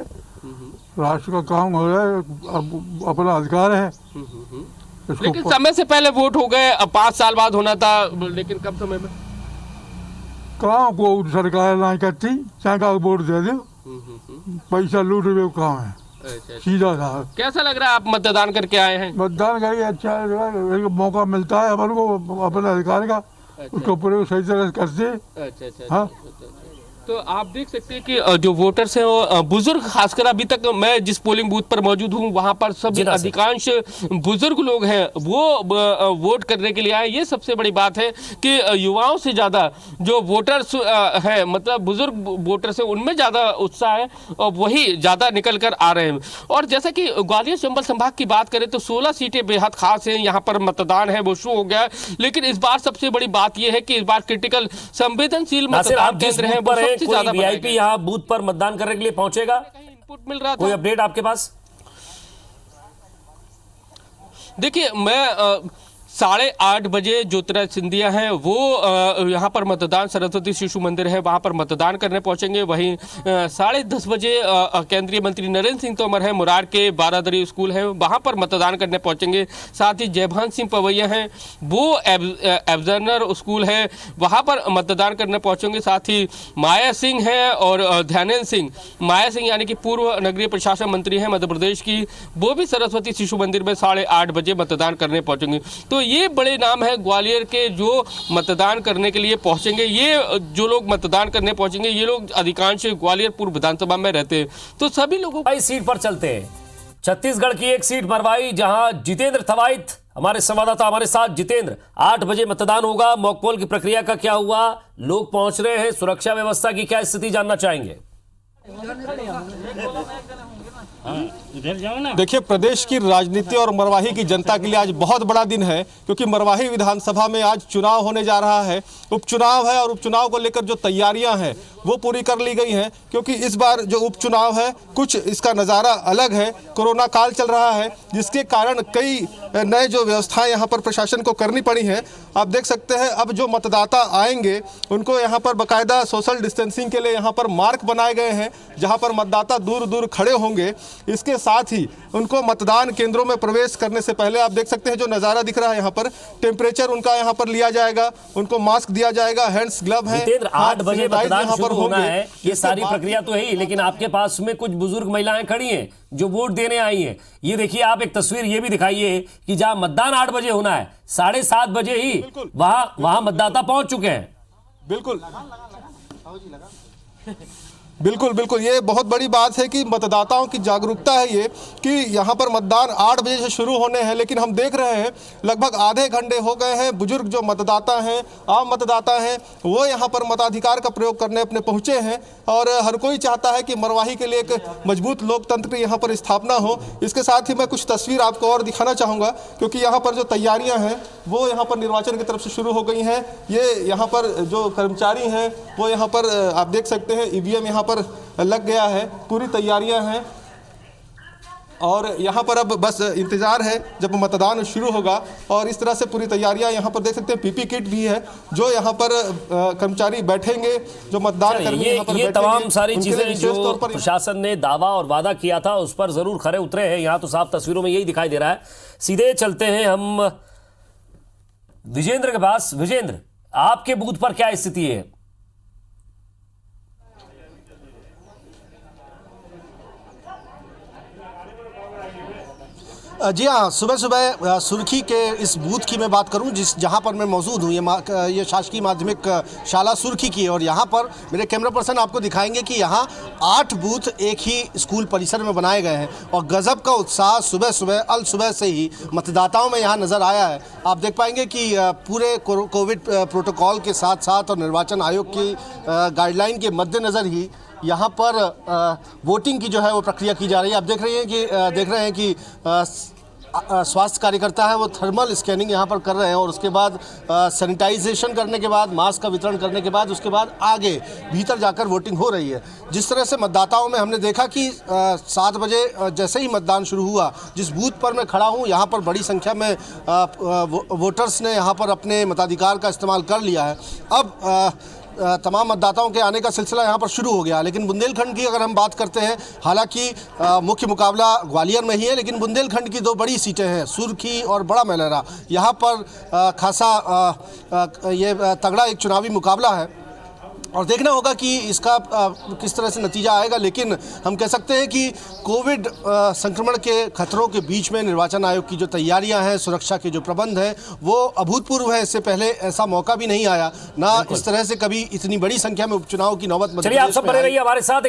राष्ट्र का काम हो रहा है, अब अपना अधिकार है। लेकिन समय से पहले वोट हो गए, अब 5 साल बाद होना था, लेकिन कम समय में कहाँ को सरकार नहीं करती, चाहे का वोट दे दो, पैसा लूट रहे काम है। सीधा था। कैसा लग रहा है, आप मतदान करके आए हैं? मतदान करके अच्छा मौका मिलता है अपन को अपने अधिकार का, उसको पूरे सही तरह करते। हाँ, तो आप देख सकते हैं कि जो वोटर्स हैं वो बुजुर्ग, खासकर अभी तक मैं जिस पोलिंग बूथ पर मौजूद हूँ वहाँ पर सब अधिकांश बुजुर्ग लोग हैं वो वोट करने के लिए आए। ये सबसे बड़ी बात है कि युवाओं से ज़्यादा जो वोटर्स हैं, मतलब बुजुर्ग वोटर्स हैं, उनमें ज़्यादा उत्साह है और वही ज़्यादा निकल कर आ रहे हैं। और जैसा कि ग्वालियर चंबल संभाग की बात करें तो 16 सीटें बेहद खास हैं, यहाँ पर मतदान है वो शुरू हो गया है। लेकिन इस बार सबसे बड़ी बात यह है कि इस बार क्रिटिकल संवेदनशील मतदान केंद्र हैं। कोई वीआईपी यहाँ बूथ पर मतदान करने के लिए पहुंचेगा? इनपुट मिल रहा था, कोई अपडेट आपके पास? देखिए, मैं 8:30 बजे ज्योतिराज सिंधिया हैं वो यहाँ पर मतदान, सरस्वती शिशु मंदिर है वहाँ पर मतदान करने पहुँचेंगे। वहीं 10:30 बजे केंद्रीय मंत्री नरेंद्र सिंह तोमर हैं, मुरार के बारादरी स्कूल है वहाँ पर मतदान करने पहुँचेंगे। साथ ही जयभान सिंह पवैया हैं, वो एब्जर्नर स्कूल है वहाँ पर मतदान करने पहुँचेंगे। साथ ही माया सिंह है और ध्यानेंद्र सिंह, माया सिंह यानी कि पूर्व नगरीय प्रशासन मंत्री हैं मध्य प्रदेश की, वो भी सरस्वती शिशु मंदिर में 8:30 बजे मतदान करने पहुँचेंगे। तो ये बड़े नाम है ग्वालियर के जो मतदान करने के लिए पहुंचेंगे। ये जो लोग मतदान करने पहुंचेंगे ये लोग अधिकांश ग्वालियर पूर्व विधानसभा में रहते हैं। तो सभी लोगों सीट पर चलते हैं। छत्तीसगढ़ की एक सीट मरवाई जहां जितेंद्र थवाइट हमारे संवाददाता हमारे साथ जितेंद्र, 8 बजे मतदान होगा, मॉकपोल की प्रक्रिया का क्या हुआ, लोग पहुंच रहे हैं, सुरक्षा व्यवस्था की क्या स्थिति जानना चाहेंगे? देखिए, प्रदेश की राजनीति और मरवाही की जनता के लिए आज बहुत बड़ा दिन है, क्योंकि मरवाही विधानसभा में आज चुनाव होने जा रहा है। उपचुनाव है और उपचुनाव को लेकर जो तैयारियां हैं वो पूरी कर ली गई हैं, क्योंकि इस बार जो उपचुनाव है कुछ इसका नज़ारा अलग है। कोरोना काल चल रहा है, जिसके कारण कई नए जो व्यवस्थाएं यहाँ पर प्रशासन को करनी पड़ी हैं। आप देख सकते हैं, अब जो मतदाता आएंगे उनको यहाँ पर बाकायदा सोशल डिस्टेंसिंग के लिए यहाँ पर मार्क बनाए गए हैं, जहाँ पर मतदाता दूर दूर खड़े होंगे। इसके साथ ही उनको मतदान केंद्रों में प्रवेश करने से पहले आप देख सकते हैं जो नज़ारा दिख रहा है, यहाँ पर टेम्परेचर उनका यहाँ पर लिया जाएगा, उनको मास्क दिया जाएगा, हैंड्स ग्लव है। 8 बजे मतदान शुरू होना है, ये सारी प्रक्रिया तो है ही, लेकिन आपके पास में कुछ बुजुर्ग महिलाएं खड़ी हैं जो वोट देने आई हैं। ये देखिए, आप एक तस्वीर ये भी दिखाइए कि जहां मतदान 8 बजे होना है, 7:30 बजे ही वहां मतदाता पहुंच चुके हैं। बिल्कुल बिल्कुल, ये बहुत बड़ी बात है कि मतदाताओं की जागरूकता है ये कि यहाँ पर मतदान 8 बजे से शुरू होने हैं, लेकिन हम देख रहे हैं लगभग आधे घंटे हो गए हैं। बुजुर्ग जो मतदाता हैं, आम मतदाता हैं, वो यहाँ पर मताधिकार का प्रयोग करने अपने पहुँचे हैं और हर कोई चाहता है कि मरवाही के लिए एक मजबूत लोकतंत्र की यहाँ पर स्थापना हो। इसके साथ ही मैं कुछ तस्वीर आपको और दिखाना चाहूँगा, क्योंकि यहाँ पर जो तैयारियाँ हैं वो यहाँ पर निर्वाचन की तरफ से शुरू हो गई हैं। ये यहाँ पर जो कर्मचारी हैं वो यहाँ पर आप देख सकते हैं ईवीएम यहाँ पर लग गया है, पूरी तैयारियां हैं और यहाँ पर अब बस इंतजार है जब मतदान शुरू होगा। और इस तरह से पूरी तैयारियां यहाँ पर देख सकते हैं, पीपी किट भी है जो यहाँ पर कर्मचारी बैठेंगे, जो मतदान कर्मी यहाँ पर ये तमाम सारी चीजें जो प्रशासन ने दावा और वादा किया था उस पर जरूर खरे उतरे हैं। यहाँ तो साफ तस्वीरों में यही दिखाई दे रहा है। सीधे चलते हैं हम विजेंद्र के पास। विजेंद्र, आपके बूथ पर क्या स्थिति है? जी हाँ, सुबह सुबह सुर्खी के इस बूथ की मैं बात करूं जहां पर मैं मौजूद हूं, ये शासकीय माध्यमिक शाला सुर्खी की, और यहां पर मेरे कैमरा पर्सन आपको दिखाएंगे कि यहां 8 बूथ एक ही स्कूल परिसर में बनाए गए हैं और गजब का उत्साह सुबह सुबह से ही मतदाताओं में यहां नज़र आया है। आप देख पाएंगे कि पूरे कोविड प्रोटोकॉल के साथ साथ और निर्वाचन आयोग की गाइडलाइन के मद्देनज़र ही यहाँ पर वोटिंग की जो है वो प्रक्रिया की जा रही है। आप देख रहे हैं कि स्वास्थ्य कार्यकर्ता है वो थर्मल स्कैनिंग यहाँ पर कर रहे हैं और उसके बाद सैनिटाइजेशन करने के बाद, मास्क का वितरण करने के बाद, उसके बाद आगे भीतर जाकर वोटिंग हो रही है। जिस तरह से मतदाताओं में हमने देखा कि 7 बजे जैसे ही मतदान शुरू हुआ, जिस बूथ पर मैं खड़ा हूँ यहाँ पर बड़ी संख्या में वोटर्स ने यहाँ पर अपने मताधिकार का इस्तेमाल कर लिया है। अब तमाम मतदाताओं के आने का सिलसिला यहाँ पर शुरू हो गया। लेकिन बुंदेलखंड की अगर हम बात करते हैं, हालांकि मुख्य मुकाबला ग्वालियर में ही है, लेकिन बुंदेलखंड की 2 बड़ी सीटें हैं, सुर्खी और बड़ा मेलहरा। यहाँ पर खासा ये तगड़ा एक चुनावी मुकाबला है और देखना होगा कि इसका किस तरह से नतीजा आएगा। लेकिन हम कह सकते हैं कि कोविड संक्रमण के खतरों के बीच में निर्वाचन आयोग की जो तैयारियां हैं, सुरक्षा के जो प्रबंध हैं, वो अभूतपूर्व है। इससे पहले ऐसा मौका भी नहीं आया, ना इस तरह से कभी इतनी बड़ी संख्या में उपचुनाव की नौबत। चलिए, आप सब बने रहिए हमारे साथ।